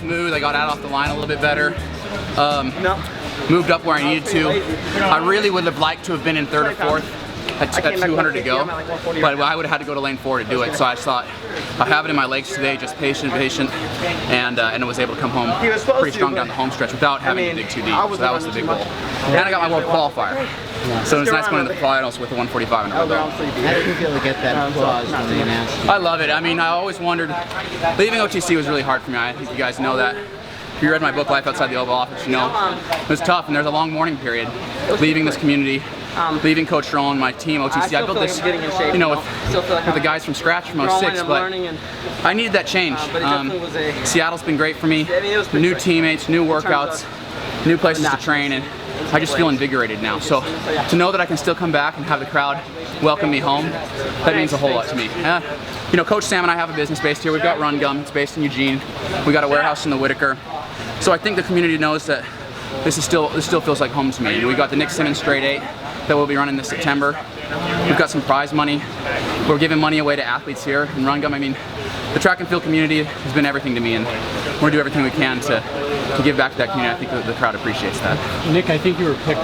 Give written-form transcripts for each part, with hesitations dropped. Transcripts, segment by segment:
smooth. I got out off the line a little bit better. Moved up where I needed to. I really would have liked to have been in third or fourth at 200 to go, but I would have had to go to lane 4 to do it. So I just thought, I have it in my legs today, just patient, and I was able to come home pretty strong down the home stretch without having to dig too deep. So that was the big goal. And I got my world qualifier. So it's nice going to the finals with a 145 under my belt. How did you feel to get that applause when they announced it? I love it. I mean, I always wondered, leaving OTC was really hard for me. I think you guys know that. If you read my book, Life Outside the Oval Office, you know it was tough, and there's a long mourning period. Leaving this community, leaving Coach Rowan, my team, OTC. I built this, you know, with the guys from scratch from 06, but I needed that change. Seattle's been great for me. New teammates, new workouts, new places to train, and I just feel invigorated now. So to know that I can still come back and have the crowd welcome me home, that means a whole lot to me. You know, Coach Sam and I have a business based here. We've got Run Gum, it's based in Eugene. We got a warehouse in the Whitaker. So I think the community knows that this still feels like home to me. And we got the Nick Symmonds Straight 8 that we'll be running this September. We've got some prize money. We're giving money away to athletes here in Run Gum. I mean, the track and field community has been everything to me, and we're gonna do everything we can to give back to that community. I think the crowd appreciates that. Nick, I think you were picked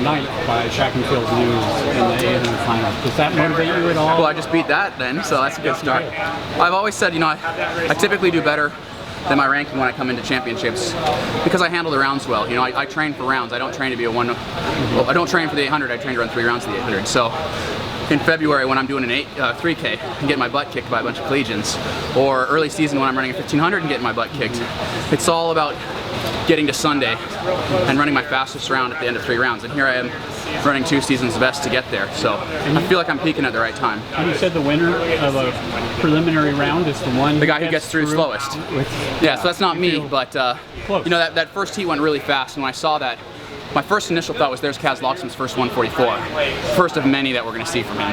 ninth by Track and Field News in the 800 final. Does that motivate you at all? Well, I just beat that then, so that's a good start. I've always said, you know, I typically do better than my ranking when I come into championships because I handle the rounds well. You know, I train for rounds. I don't train to be a one. Well, I don't train for the 800. I train to run 3 rounds of the 800. So in February when I'm doing an 3K and getting my butt kicked by a bunch of collegians, or early season when I'm running a 1500 and getting my butt kicked, it's all about getting to Sunday and running my fastest round at the end of 3 rounds. And here I am running 2 seasons best to get there. So I feel like I'm peaking at the right time. And you said the winner of a preliminary round is the one. The guy who gets through slowest. Yeah, so that's not me, but you know, that first heat went really fast, and when I saw that, my first initial thought was there's Kaz Loxham's first 144. First of many that we're going to see from him.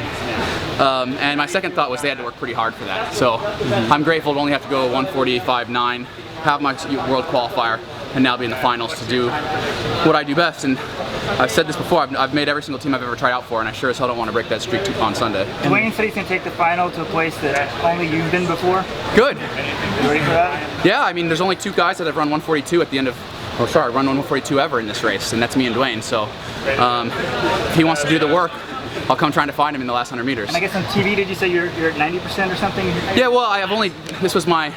And my second thought was they had to work pretty hard for that. So I'm grateful to only have to go 145.9, have my world qualifier, and now be in the finals to do what I do best. And I've said this before, I've made every single team I've ever tried out for, and I sure as hell don't want to break that streak on Sunday. Dwayne said he's going to take the final to a place that only you've been before. Good. You ready for that? Yeah, I mean, there's only 2 guys that have run 142 at the end of, run 142 ever in this race, and that's me and Dwayne. So if he wants to do the work, I'll come trying to find him in the last 100 meters. And I guess on TV, did you say you're at 90% or something? Yeah, well, this was my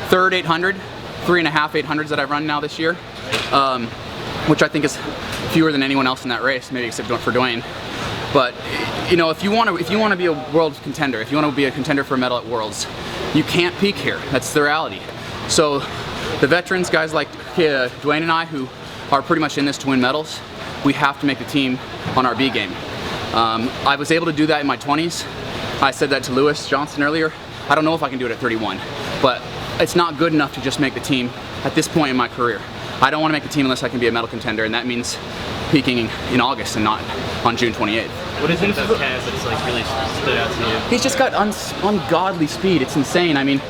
3rd 800, 3.5 800s that I've run now this year, which I think is fewer than anyone else in that race, maybe except for Dwayne. But you know, if you want to be a world contender, if you want to be a contender for a medal at Worlds, you can't peak here. That's the reality. So the veterans, guys like Dwayne and I, who are pretty much in this to win medals, we have to make the team on our B game. I was able to do that in my 20s. I said that to Lewis Johnson earlier. I don't know if I can do it at 31, but it's not good enough to just make the team at this point in my career. I don't want to make the team unless I can be a medal contender, and that means peaking in August and not on June 28th. What is it about Kaz that's like really stood out to you? He's just got ungodly speed. It's insane. I mean,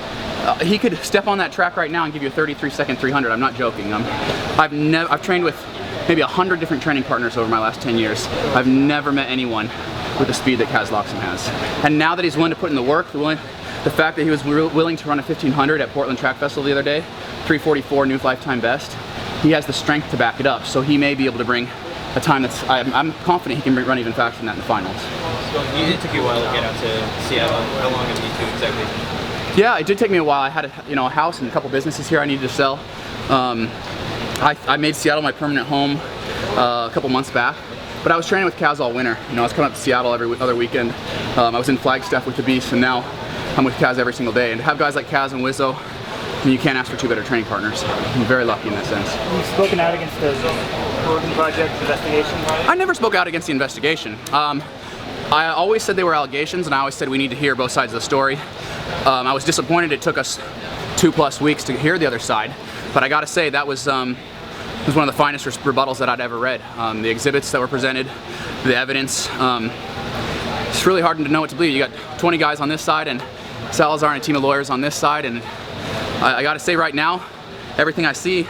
he could step on that track right now and give you a 33-second 300. I'm not joking. I've trained with maybe 100 different training partners over my last 10 years. I've never met anyone with the speed that Kaz Loxham has. And now that he's willing to put in the work, the fact that he was willing to run a 1500 at Portland Track Festival the other day, 344 new lifetime best, he has the strength to back it up. So he may be able to bring a time that's, I'm confident he can run even faster than that in the finals. So it took you a while to get out to Seattle. How long have you two exactly? Yeah, it did take me a while. I had a house and a couple businesses here I needed to sell. I made Seattle my permanent home a couple months back. But I was training with Kaz all winter. You know, I was coming up to Seattle every other weekend. I was in Flagstaff with the Beast, and now I'm with Kaz every single day. And to have guys like Kaz and Wizzo, I mean, you can't ask for 2 better training partners. I'm very lucky in that sense. You've spoken out against the Oregon Project investigation? I never spoke out against the investigation. I always said they were allegations, and I always said we need to hear both sides of the story. I was disappointed it took us 2+ weeks to hear the other side, but I gotta say that was one of the finest rebuttals that I'd ever read. The exhibits that were presented, the evidence. It's really hard to know what to believe. You got 20 guys on this side and Salazar and a team of lawyers on this side, and I gotta say right now, everything I see,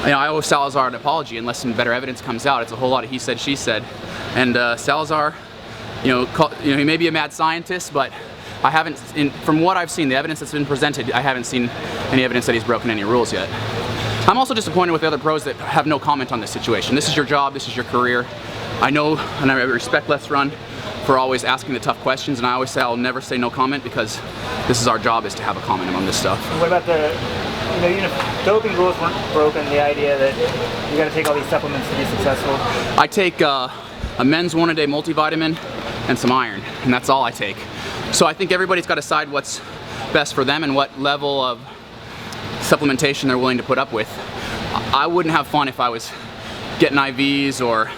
I owe Salazar an apology unless some better evidence comes out. It's a whole lot of he said, she said. And Salazar, he may be a mad scientist, but I haven't, from what I've seen, the evidence that's been presented, I haven't seen any evidence that he's broken any rules yet. I'm also disappointed with the other pros that have no comment on this situation. This is your job, this is your career. I know, and I respect Let's Run for always asking the tough questions, and I always say I'll never say no comment, because this is our job, is to have a comment on this stuff. And what about the, even if doping rules weren't broken, the idea that you got to take all these supplements to be successful? I take a men's 1-a-day multivitamin and some iron, and that's all I take. So I think everybody's got to decide what's best for them and what level of supplementation they're willing to put up with. I wouldn't have fun if I was getting IVs or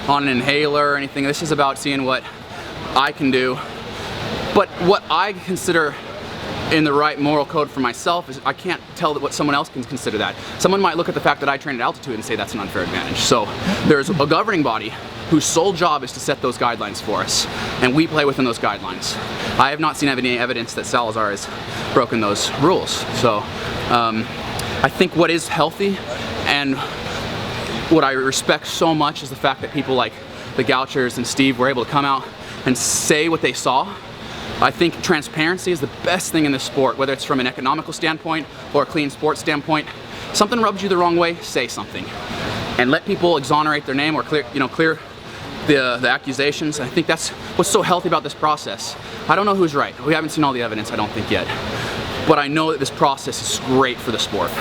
on an inhaler or anything. This is about seeing what I can do. But what I consider in the right moral code for myself is I can't tell what someone else can consider that. Someone might look at the fact that I train at altitude and say that's an unfair advantage. So there's a governing body whose sole job is to set those guidelines for us, and we play within those guidelines. I have not seen any evidence that Salazar has broken those rules. So I think what is healthy and what I respect so much is the fact that people like the Gouchers and Steve were able to come out and say what they saw. I think transparency is the best thing in this sport, whether it's from an economical standpoint or a clean sports standpoint. Something rubs you the wrong way, say something. And let people exonerate their name or clear the accusations. I think that's what's so healthy about this process. I don't know who's right. We haven't seen all the evidence, I don't think, yet. But I know that this process is great for the sport.